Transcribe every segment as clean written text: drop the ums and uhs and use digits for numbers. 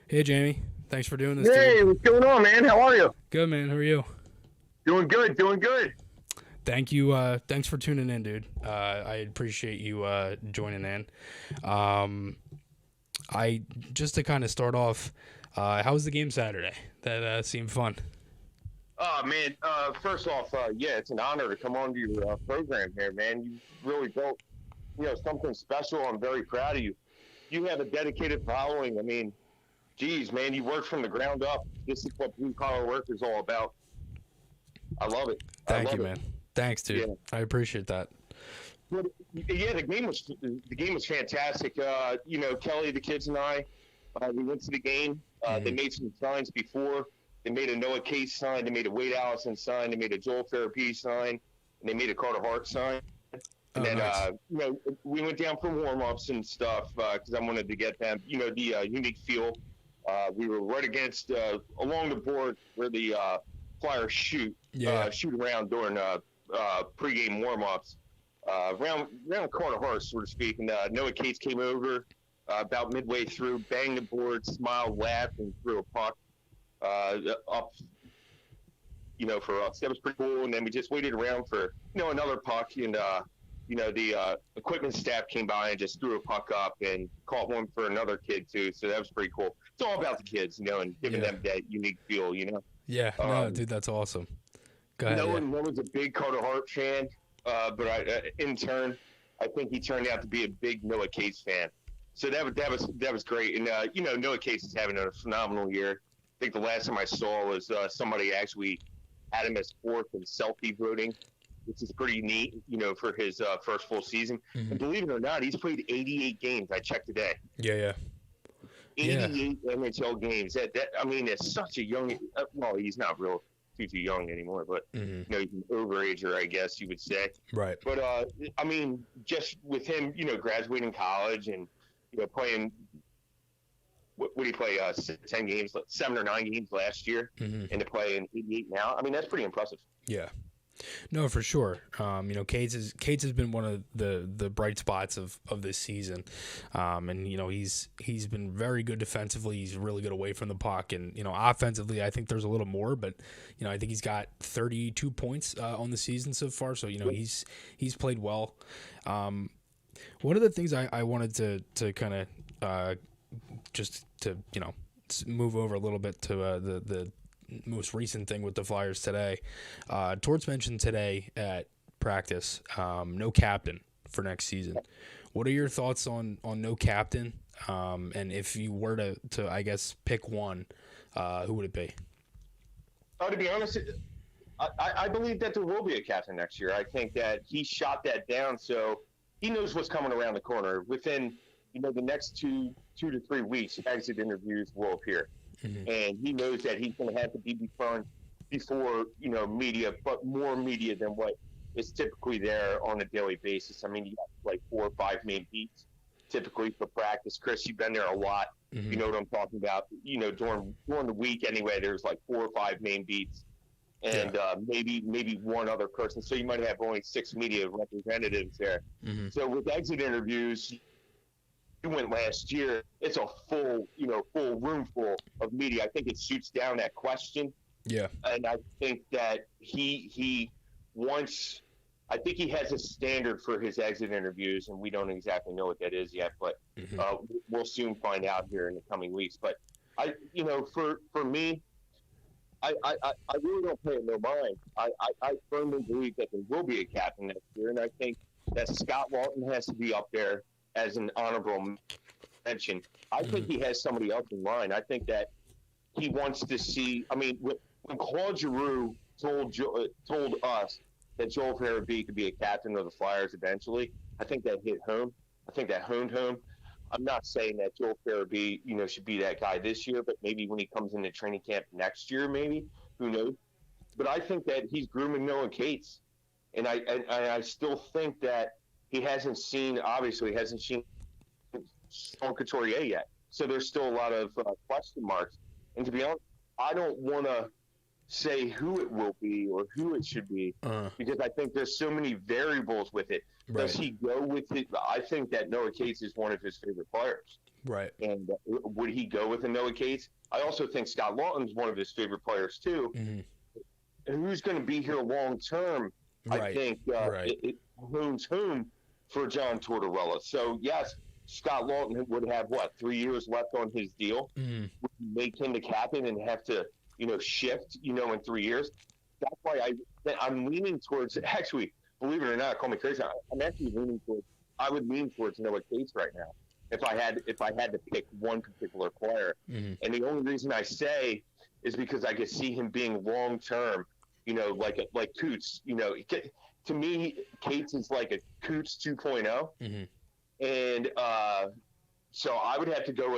Hey, Jamey. Thanks for doing this, dude. Hey, what's going on, man? How are you? Good, man. How are you? Doing good, doing good. Thank you. Thanks for tuning in, dude. I appreciate you joining in. Um, I just to kind of start off, how was the game Saturday? That seemed fun. Oh, man. First off, yeah, it's an honor to come on to your program here, man. You really built, something special. I'm very proud of you. You have a dedicated following. I mean, geez, man, you work from the ground up. This is what blue collar work is all about. I love it. I Thank you, love it. man. Thanks, dude. Yeah. I appreciate that. But, yeah, the game was fantastic. Kelly, the kids, and I, we went to the game. They made some signs before. They made a Noah Case sign. They made a Wade Allison sign. They made a Joel Farabee sign. And they made a Carter Hart sign. Oh, And then, nice. we went down for warm-ups and stuff because I wanted to get them, the unique feel. We were right against, along the board where the Flyers Yeah. shoot around during pregame warm-ups. Around Carter Hart, so to speak. And Noah Cates came over about midway through, banged the board, smiled, laughed, and threw a puck up, for us. That was pretty cool. And then we just waited around for, another puck. And, the equipment staff came by and just threw a puck up and caught one for another kid, too. So that was pretty cool. It's all about the kids, and giving Yeah. them that unique feel, Yeah. No, Um, dude, that's awesome. Go ahead. no Yeah. one was a big Carter Hart fan, but in turn, I think he turned out to be a big Noah Cates fan. So that was great. And Noah Cates is having a phenomenal year. I think the last time I saw was somebody actually had him as fourth in selfie voting, which is pretty neat, for his first full season. Mhm. And believe it or not, he's played 88 games. I checked today. Yeah. Yeah. Yeah. 88 NHL games. That I mean, it's such a young. Well, he's not real too young anymore, but Hmm. he's an overager, I guess you would say. Right. But I mean, just with him, graduating college and playing. What did he play? 10 games, 7 or 9 games last year, Hmm. and to play in 88 now. I mean, that's pretty impressive. Yeah. No, for sure. Cates has been one of the bright spots of this season, and he's been very good defensively. He's really good away from the puck, and offensively, I think there's a little more, but I think he's got 32 points on the season so far. So he's played well. One of the things I wanted to kind of just to move over a little bit to the most recent thing with the Flyers today. Torts mentioned today at practice, no captain for next season. What are your thoughts on no captain? And if you were to I guess pick one, who would it be? Oh, to be honest, I believe that there will be a captain next year. I think that he shot that down, so he knows what's coming around the corner. Within the next 2 to 3 weeks, exit interviews will appear. Mm-hmm. And he knows that he's going to have to be before media, but more media than what is typically there on a daily basis. I mean, you have like 4 or 5 main beats typically for practice. Chris, you've been there a lot. Mm-hmm. You know what I'm talking about. During the week anyway, there's like 4 or 5 main beats, and maybe one other person. So you might have only 6 media representatives there. Mm-hmm. So with exit interviews, you went last year, it's a full room full of media. I think it shoots down that question. Yeah. And I think that he wants, I think he has a standard for his exit interviews, and we don't exactly know what that is yet, but Mm-hmm. we'll soon find out here in the coming weeks. But for me, I really don't pay it no mind. I firmly believe that there will be a captain next year, and I think that Scott Walton has to be up there as an honorable mention. I think he has somebody else in line. I think that he wants to see. I mean, when Claude Giroux told us that Joel Farabee could be a captain of the Flyers eventually, I think that hit home. I think that honed home. I'm not saying that Joel Farabee, should be that guy this year, but maybe when he comes into training camp next year, maybe, who knows? But I think that he's grooming Noah Cates, and I still think that he hasn't seen Sean Couturier yet. So there's still a lot of question marks. And to be honest, I don't want to say who it will be or who it should be because I think there's so many variables with it. Right. Does he go with it? I think that Noah Cates is one of his favorite players. Right. And would he go with a Noah Cates? I also think Scott Lawton's one of his favorite players too. Mm-hmm. Who's going to be here long term? I Right. think Right. it hoons whom for John Tortorella. So yes, Scott Lawton would have what 3 years left on his deal. Mm-hmm. Would make him the captain and have to shift in 3 years. That's why I'm leaning towards actually. Believe it or not, call me crazy. I'm actually leaning towards. I would lean towards Noah Cates right now if I had to pick one particular player. Mm-hmm. And the only reason I say is because I could see him being long term. Like Coots. To me, Cates is like a Coots 2.0. Mm-hmm. And so I would have to go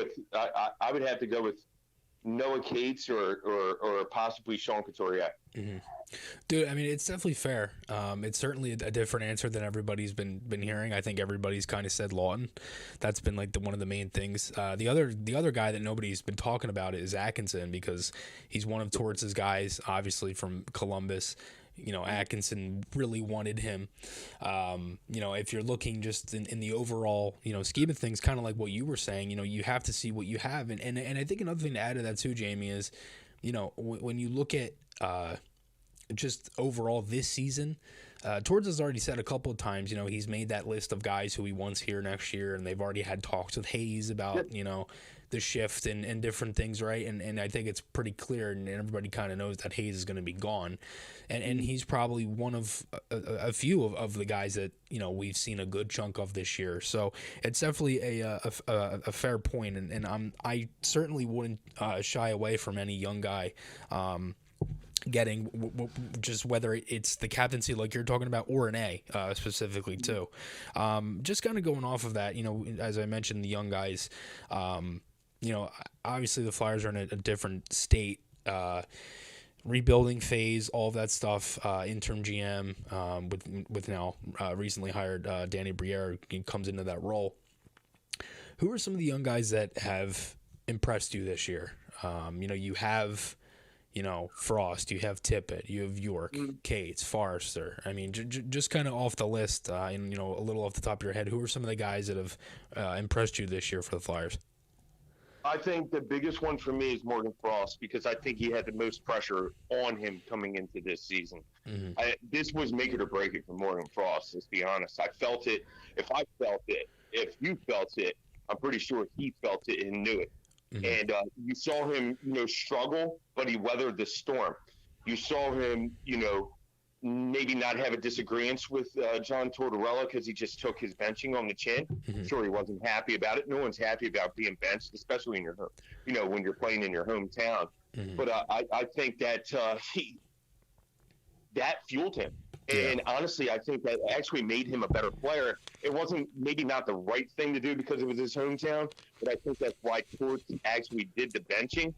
with Noah Cates or possibly Sean Couturier. Mm-hmm. Dude, I mean, it's definitely fair. It's certainly a different answer than everybody's been hearing. I think everybody's kind of said Lawton. That's been like one of the main things. The other guy that nobody's been talking about is Atkinson, because he's one of Torts' guys, obviously from Columbus. Atkinson really wanted him. If you're looking just in the overall, scheme of things, kind of like what you were saying, you have to see what you have. And I think another thing to add to that too, Jamey, is, when you look at just overall this season, Torts has already said a couple of times, he's made that list of guys who he wants here next year, and they've already had talks with Hayes about, the shift and different things, right? And I think it's pretty clear, and everybody kind of knows that Hayes is going to be gone. And he's probably one of a few of the guys that, we've seen a good chunk of this year. So it's definitely a fair point, and I certainly wouldn't shy away from any young guy getting just whether it's the captaincy like you're talking about or an A specifically too. Just kind of going off of that, as I mentioned, the young guys, obviously the Flyers are in a different state, rebuilding phase, all of that stuff, interim GM with now recently hired Danny Briere comes into that role. Who are some of the young guys that have impressed you this year? You have Frost, you have Tippett, you have York, Cates, Forrester. I mean, just kind of off the list, and a little off the top of your head, who are some of the guys that have impressed you this year for the Flyers? I think the biggest one for me is Morgan Frost, because I think he had the most pressure on him coming into this season. Mm-hmm. This was make it or break it for Morgan Frost, let's be honest. I felt it. If I felt it, if you felt it, I'm pretty sure he felt it and knew it. Mm-hmm. And you saw him, struggle, but he weathered the storm. You saw him, maybe not have a disagreement with John Tortorella because he just took his benching on the chin. Mm-hmm. Sure, he wasn't happy about it. No one's happy about being benched, especially in your home, when you're playing in your hometown. Mm-hmm. But I think that that fueled him. And honestly, I think that actually made him a better player. It wasn't maybe not the right thing to do because it was his hometown, but I think that's why Torts actually did the benching.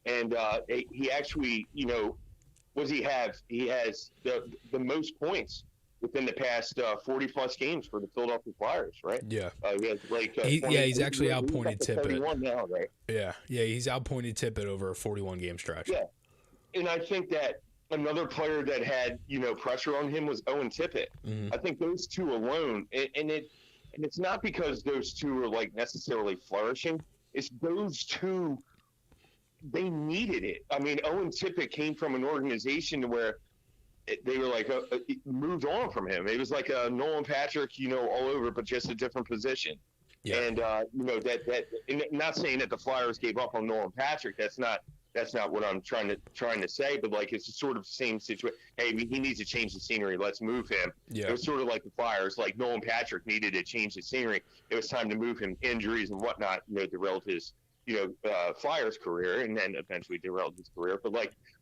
And he actually, what does he have? He has the most points within the past 40-plus games for the Philadelphia Flyers, right? Yeah. He has he's actually outpointed Tippett. Now, right? Yeah, he's outpointed Tippett over a 41-game stretch. Yeah, and I think that another player that had, pressure on him was Owen Tippett. Mm-hmm. I think those two alone, and it's not because those two are necessarily flourishing. It's those two, they needed it. I mean, Owen Tippett came from an organization where they were moved on from him. It was like a Nolan Patrick, all over, but just a different position. Yeah. And that and not saying that the Flyers gave up on Nolan Patrick. That's not what I'm trying to say, but it's a sort of same situation. Hey, he needs to change the scenery. Let's move him. Yeah. It was sort of like the Flyers, like Nolan Patrick needed to change the scenery. It was time to move him. Injuries and whatnot, derailed his, Flyers career, and then eventually derailed his career. But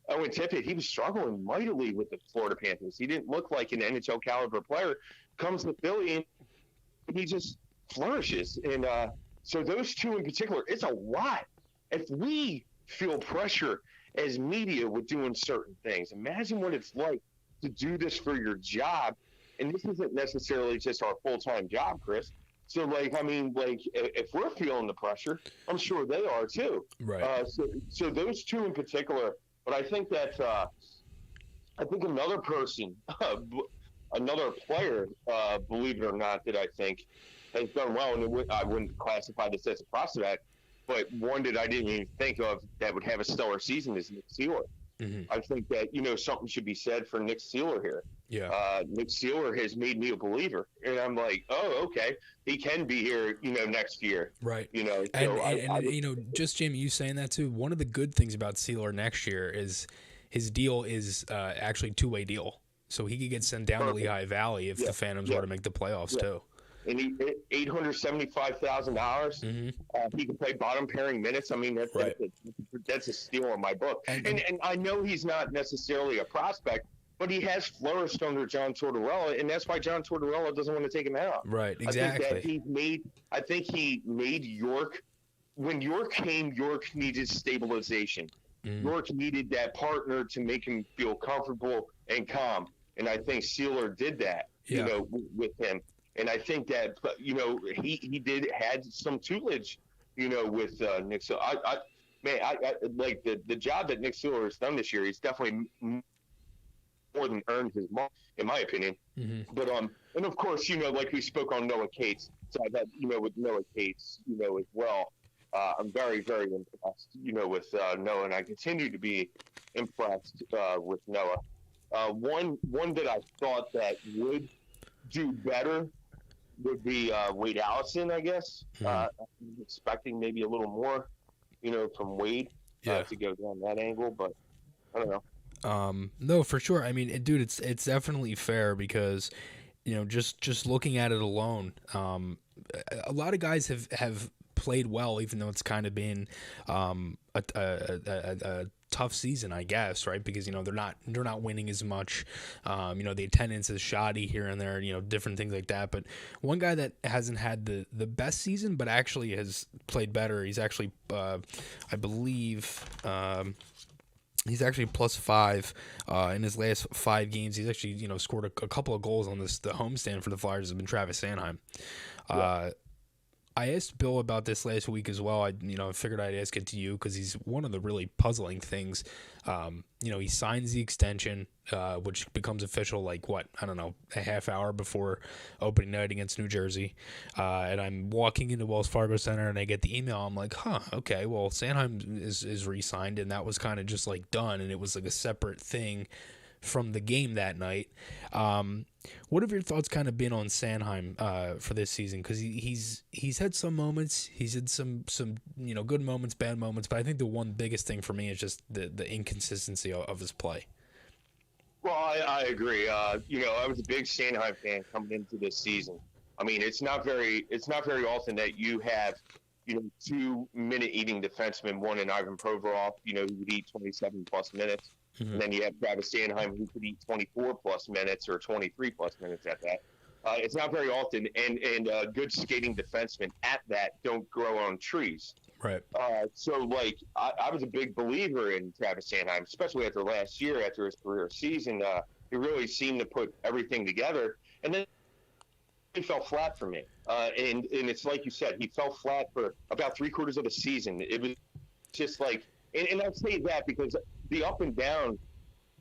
Owen Tippett, he was struggling mightily with the Florida Panthers. He didn't look like an NHL caliber player. Comes to Philly and he just flourishes. And so those two in particular, it's a lot. If we feel pressure as media with doing certain things, imagine what it's like to do this for your job. And this isn't necessarily just our full-time job, Chris. So if we're feeling the pressure, I'm sure they are too. Right. So those two in particular, but I think that another person, another player, believe it or not, that I think has done well, and I wouldn't classify this as a prospect, but one that I didn't even think of that would have a stellar season is Nick Sealer. Mm-hmm. I think that, something should be said for Nick Sealer here. Yeah. Nick Sealer has made me a believer, and I'm like, oh, okay, he can be here, next year. Right. So and just Jamey, you saying that too. One of the good things about Sealer next year is his deal is actually a two-way deal, so he could get sent down to Lehigh Valley if the Phantoms were to make the playoffs too. And he $875,000. He can play bottom pairing minutes. I mean, that's a steal in my book. And I know he's not necessarily a prospect, but he has flourished under John Tortorella, and that's why John Tortorella doesn't want to take him out. Right, exactly. I think he made York. When York came, York needed stabilization. York needed that partner to make him feel comfortable and calm, and I think Sealer did that. With him. And I think that, he had some tutelage, with Nick Sealer. I like the job that Nick Sealer has done this year. He's definitely more than earned his money, in my opinion. Mm-hmm. But and of course, like we spoke on Noah Cates. So that with Noah Cates, as well. I'm very, very impressed, with Noah, and I continue to be impressed with Noah. One that I thought that would do better would be Wade Allison, I guess. I'm expecting maybe a little more, from Wade to go down that angle, but I don't know. No, for sure. I mean, dude, it's definitely fair because, just looking at it alone, a lot of guys have played well, even though it's kind of been a tough season, I guess, right? Because they're not winning as much. The attendance is shoddy here and there, different things like that. But one guy that hasn't had the best season, but actually has played better. He's actually, I believe. He's actually +5 in his last 5 games. He's actually, scored a couple of goals on the homestand for the Flyers. Has been Travis Sanheim. I asked Bill about this last week as well. I figured I'd ask it to you because he's one of the really puzzling things. He signs the extension, which becomes official a half hour before opening night against New Jersey. And I'm walking into Wells Fargo Center and I get the email. I'm like, okay, well, Sanheim is re-signed, and that was kind of just done, and it was a separate thing from the game that night. What have your thoughts kind of been on Sanheim for this season? Because he's had some moments, he's had some good moments, bad moments, but I think the one biggest thing for me is just the inconsistency of his play. Well, I agree. I was a big Sanheim fan coming into this season. I mean, it's not very often that you have 2 minute-eating defensemen, one in Ivan Provorov, who would eat 27 plus minutes. Mm-hmm. And then you have Travis Sanheim, who could eat 24 plus minutes or 23 plus minutes at that. It's not very often, and good skating defensemen at that don't grow on trees. Right. So I was a big believer in Travis Sanheim, especially after last year, after his career season. He really seemed to put everything together, and then he fell flat for me. And it's like you said, he fell flat for about 3/4 of the season. It was just and I say that because the up and down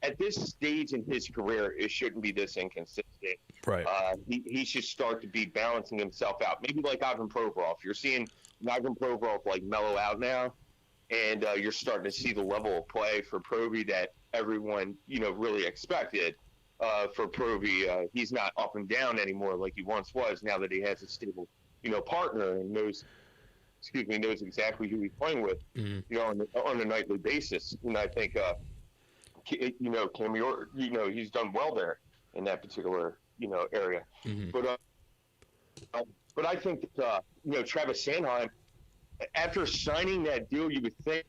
at this stage in his career, it shouldn't be this inconsistent. Right. He should start to be balancing himself out. Maybe like Ivan Provorov. You're seeing Ivan Provorov mellow out now, and you're starting to see the level of play for Proby that everyone really expected. For Proby, he's not up and down anymore like he once was. Now that he has a stable partner and knows exactly who he's playing with, on a nightly basis. And I think, Cam York, he's done well there in that particular, area. Mm-hmm. But I think that, Travis Sanheim, after signing that deal, you would think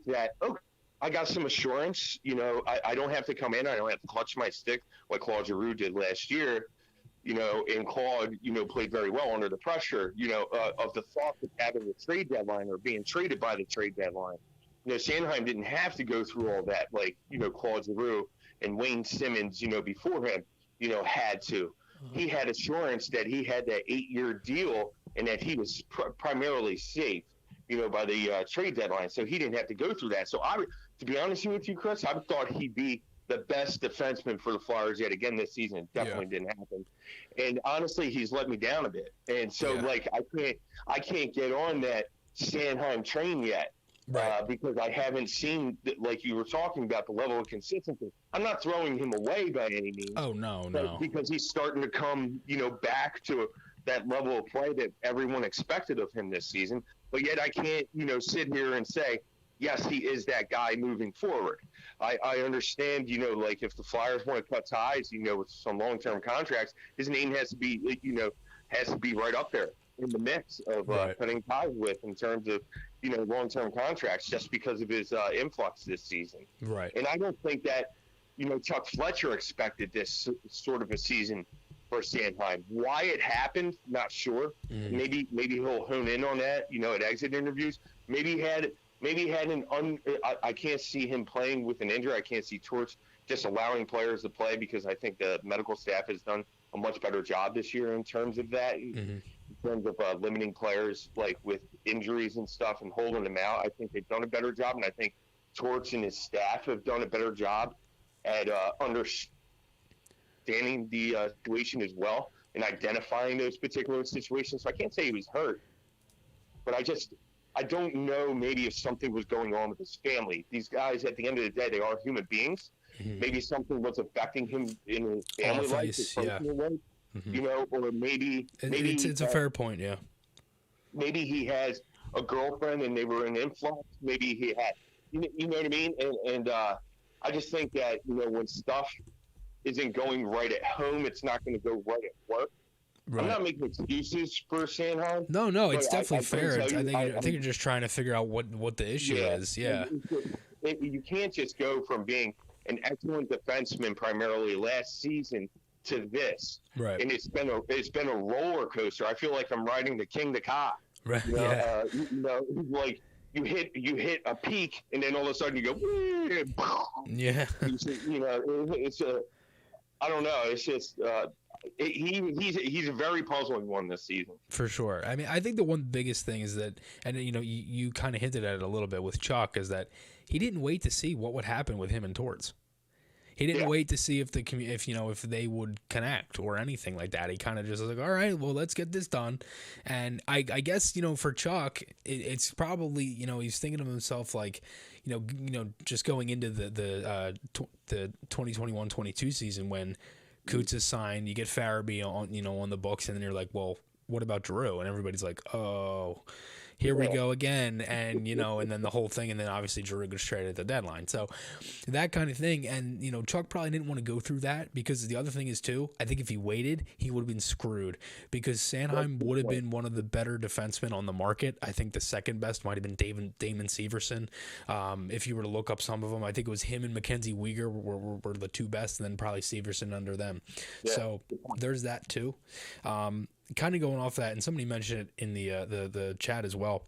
that, okay, I got some assurance. I don't have to come in. I don't have to clutch my stick like Claude Giroux did last year. And Claude, played very well under the pressure, of the thought of having a trade deadline or being traded by the trade deadline. Sanheim didn't have to go through all that like, Claude Giroux and Wayne Simmons, before him, had to. Mm-hmm. He had assurance that he had that 8-year deal and that he was primarily safe, by the trade deadline. So he didn't have to go through that. So to be honest with you, Chris, I thought he'd be the best defenseman for the Flyers yet again this season. It definitely didn't happen. And honestly, he's let me down a bit. And so, like, I can't get on that Sanheim train yet. Right. Because I haven't seen, like you were talking about, the level of consistency. I'm not throwing him away by any means. Oh, no. Because he's starting to come, back to that level of play that everyone expected of him this season. But yet I can't, sit here and say, yes, he is that guy moving forward. I understand, like if the Flyers want to cut ties, with some long-term contracts, his name has to be, right up there in the mix of cutting ties with in terms of, long-term contracts just because of his influx this season. Right. And I don't think that, Chuck Fletcher expected this sort of a season for Sanheim. Why it happened, not sure. Maybe he'll hone in on that, at exit interviews. Maybe he had I can't see him playing with an injury. I can't see Torts just allowing players to play because I think the medical staff has done a much better job this year in terms of that. In terms of limiting players like with injuries and stuff and holding them out. I think they've done a better job, and I think Torts and his staff have done a better job at understanding the situation as well and identifying those particular situations. So I can't say he was hurt, but I don't know maybe if something was going on with his family. These guys, at the end of the day, they are human beings. Maybe something was affecting him in his family life, his personal life. Or maybe it's a fair point, yeah. Maybe he has a girlfriend and they were an influx. Maybe he had, you know what I mean? And I just think that, when stuff isn't going right at home, it's not going to go right at work. Right. I'm not making excuses for Sanheim. No, it's definitely fair. I think you're just trying to figure out what the issue is. Yeah. You can't just go from being an excellent defenseman primarily last season to this, right? And it's been a roller coaster. I feel like I'm riding the King to Ka. Right. Like you hit a peak, and then all of a sudden you go, yeah. It's I don't know. It's just he's a very puzzling one this season. For sure. I mean, I think the one biggest thing is that, and you kind of hinted at it a little bit with Chuck, is that he didn't wait to see what would happen with him and Torts. He didn't wait to see if they would connect or anything like that. He kind of just was like, all right, well, let's get this done. And I guess, for Chuck, it's probably, he's thinking of himself like, just going into the 2021-22 season when Coots is signed, you get Farabee on the books, and then you're like, well, what about Drew? And everybody's like, oh, here we go again, and and then the whole thing, and then obviously Drew goes straight at the deadline. So that kind of thing, and Chuck probably didn't want to go through that because the other thing is too, I think if he waited, he would have been screwed because Sanheim would have been one of the better defensemen on the market. I think the second best might have been Damon Severson. If you were to look up some of them, I think it was him and Mackenzie Weegar were the two best, and then probably Severson under them. Yeah. So there's that too. Kind of going off that, and somebody mentioned it in the chat as well.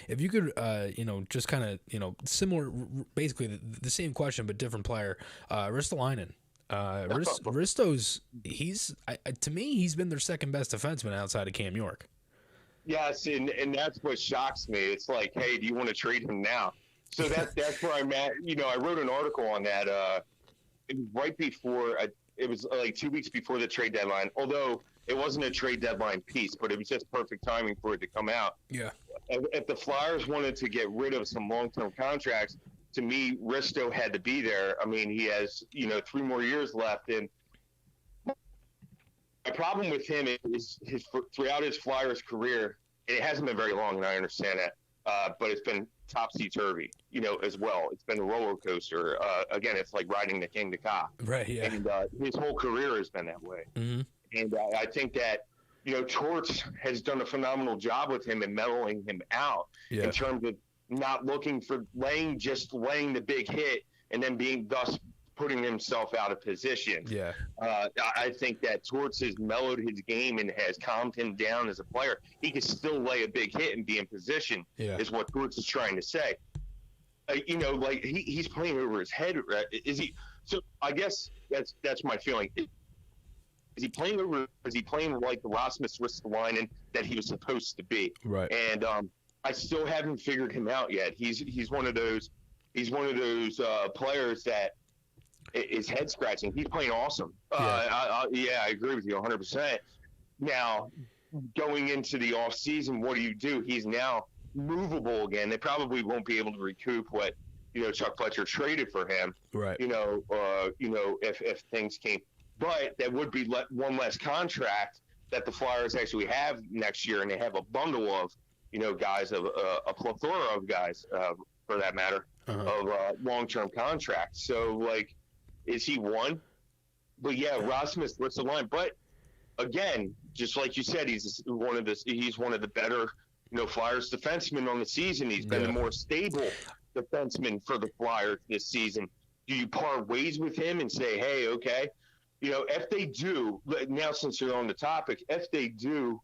If you could, just kind of, similar, basically the same question but different player, Ristolainen. Risto's, to me, he's been their second best defenseman outside of Cam York. Yes, and that's what shocks me. It's like, hey, do you want to trade him now? So that's where I'm at. I wrote an article on that right before. It was like 2 weeks before the trade deadline, although it wasn't a trade deadline piece, but it was just perfect timing for it to come out. Yeah. If the Flyers wanted to get rid of some long-term contracts, to me, Risto had to be there. I mean, he has, 3 more years left. And my problem with him is throughout his Flyers career, it hasn't been very long, and I understand that, but it's been topsy-turvy, as well. It's been a roller coaster. Again, it's like riding the King to Ka. Right, yeah. And his whole career has been that way. Mm-hmm. And I think that, Torts has done a phenomenal job with him and mellowing him out in terms of not looking for laying the big hit and then thus putting himself out of position. Yeah. I think that Torts has mellowed his game and has calmed him down as a player. He can still lay a big hit and be in position, is what Torts is trying to say. Like he's playing over his head. Right? Is he? So I guess that's my feeling. Is he playing over? Is he playing like the Rasmus Ristolainen that he was supposed to be? Right. And I still haven't figured him out yet. He's one of those players that is head scratching. He's playing awesome. Yeah. I agree with you 100%. Now, going into the off season, what do? He's now movable again. They probably won't be able to recoup what Chuck Fletcher traded for him. Right. If things came, but that would be one less contract that the Flyers actually have next year, and they have a bundle of guys, of a plethora of guys, for that matter, of long-term contracts. So, like, is he one? But yeah, Rasmus, what's the line? But again, just like you said, he's one of the better Flyers defensemen on the season. He's been the more stable defenseman for the Flyers this season. Do you part ways with him and say, hey, okay, if they do, now since you're on the topic, if they do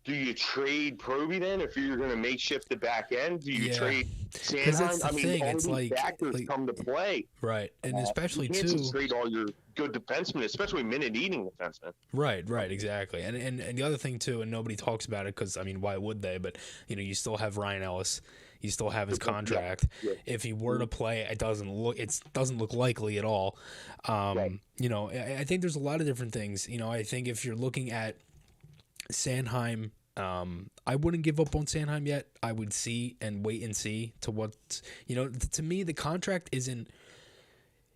you trade Proby then? If you're going to makeshift the back end, do you trade Sanheim? I mean, all these factors come to play. Right, and especially you can't trade all your good defensemen, especially minute-eating defensemen. Right, exactly. And the other thing too, and nobody talks about it because, I mean, why would they? But you still have Ryan Ellis. You still have his contract. Yeah. If he were to play, it doesn't look likely at all. Right. I think there's a lot of different things. I think if you're looking at Sanheim, I wouldn't give up on Sanheim yet. I would see and wait and see to what, to me, the contract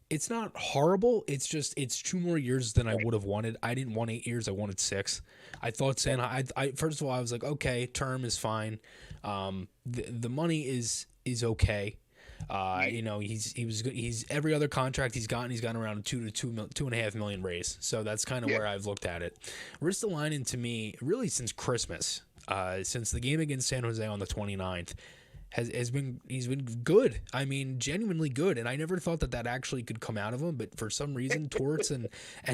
it's not horrible. It's just, it's 2 more years than I would have wanted. I didn't want 8 years. I wanted 6. I thought Sanheim, I first of all, I was like, okay, term is fine. The money is okay. He's every other contract he's gotten around a $2.5 million raise. So that's kind of where I've looked at it. Ristolainen, to me, really since Christmas, since the game against San Jose on the 29th, he's been good. I mean, genuinely good. And I never thought that actually could come out of him, but for some reason, Torts and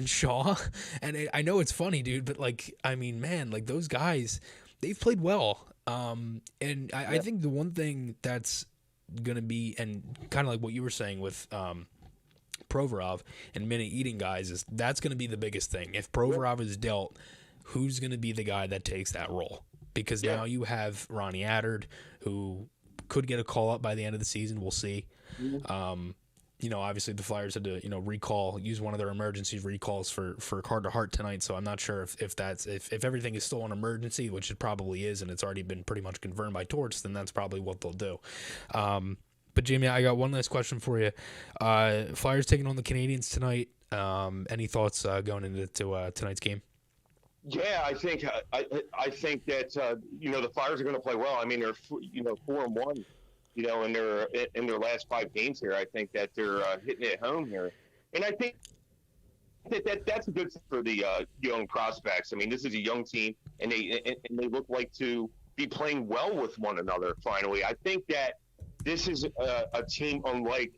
Shaw, and I know it's funny, dude, but like, I mean, man, like those guys, they've played well. And I think the one thing that's going to be, and kind of like what you were saying with Provorov and minute eating guys, is that's going to be the biggest thing. If Provorov is dealt, who's going to be the guy that takes that role? Because now you have Ronnie Attard, who could get a call up by the end of the season. We'll see. Obviously the Flyers had to, use one of their emergency recalls for Carter Hart tonight. So I'm not sure if everything is still an emergency, which it probably is, and it's already been pretty much confirmed by Torts, then that's probably what they'll do. But Jamey, I got one last question for you. Flyers taking on the Canadians tonight. Any thoughts going into tonight's game? Yeah, I think that the Flyers are going to play well. I mean, they're 4-1. In their last 5 games here. I think that they're hitting it home here, and I think that's a good thing for the young prospects. I mean, this is a young team, and they look like to be playing well with one another. Finally, I think that this is a team unlike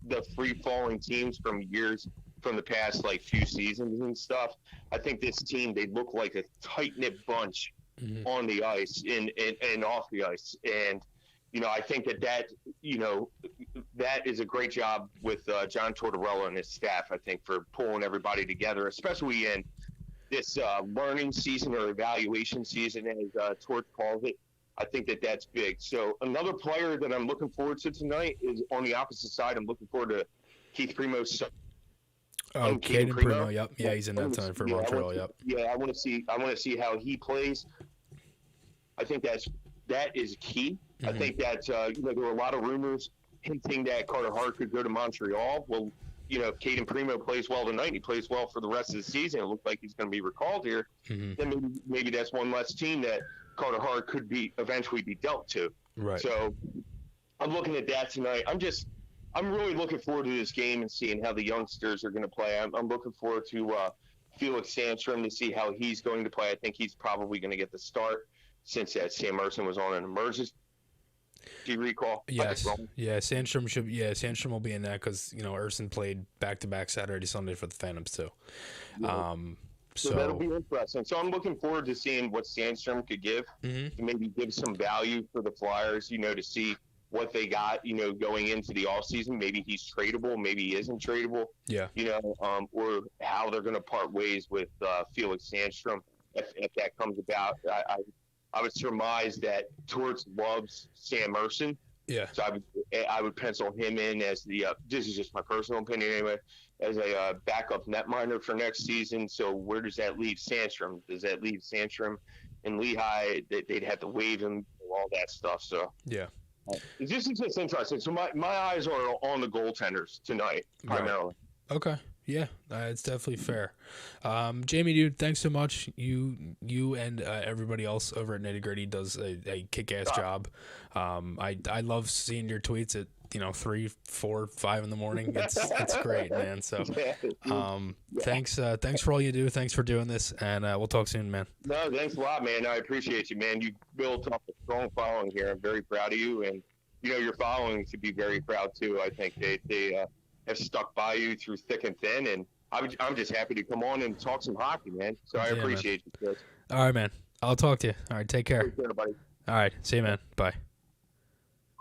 the free-falling teams from the past, like few seasons and stuff. I think this team, they look like a tight-knit bunch on the ice and off the ice, and I think that is a great job with John Tortorella and his staff, I think, for pulling everybody together, especially in this learning season or evaluation season, as Tort calls it. I think that's big. So another player that I'm looking forward to tonight is on the opposite side. I'm looking forward to Keith Primo's son. Oh, Caden Primo, yep. Yeah, he's in that time for Montreal, yep. Yeah, I want to see how he plays. I think that is key. I think that there were a lot of rumors hinting that Carter Hart could go to Montreal. Well, if Caden Primo plays well tonight, he plays well for the rest of the season. It looks like he's going to be recalled here. Then maybe that's one less team that Carter Hart could eventually be dealt to. Right. So I'm looking at that tonight. I'm really looking forward to this game and seeing how the youngsters are going to play. I'm looking forward to Felix Sandstrom to see how he's going to play. I think he's probably going to get the start since Sam Ersson was on an emergency recall. Yes. Yeah, Sandstrom will be in that because, Ersson played back-to-back Saturday, Sunday for the Phantoms too. Yeah. So that'll be interesting. So I'm looking forward to seeing what Sandstrom could give, to maybe give some value for the Flyers, to see what they got, going into the offseason. Maybe he's tradable, maybe he isn't tradable. Yeah. Or how they're going to part ways with Felix Sandstrom if that comes about. I would surmise that Torts loves Sam Ersson, Yeah. So I would pencil him in as the this is just my personal opinion anyway, as a backup netminder for next season. So where does that leave Sandstrom? Does that leave Sandstrom and Lehigh? They'd have to waive him, all that stuff. So Yeah. this is just interesting. So my eyes are on the goaltenders tonight primarily. Right. Okay. Yeah, it's definitely fair. Jamey, dude, thanks so much. You and everybody else over at Nitty Gritty does a kick-ass job. I love seeing your tweets at 3, 4, 5 in the morning. It's great, man. So thanks for all you do. Thanks for doing this, and we'll talk soon, man. No, thanks a lot, man. I appreciate you, man. You built up a strong following here. I'm very proud of you, and your following should be very proud too. I think they have stuck by you through thick and thin, and I'm just happy to come on and talk some hockey, man. So I appreciate you, Chris. All right, man. I'll talk to you. All right, take care. Take care, buddy. All right, see you, man. Bye.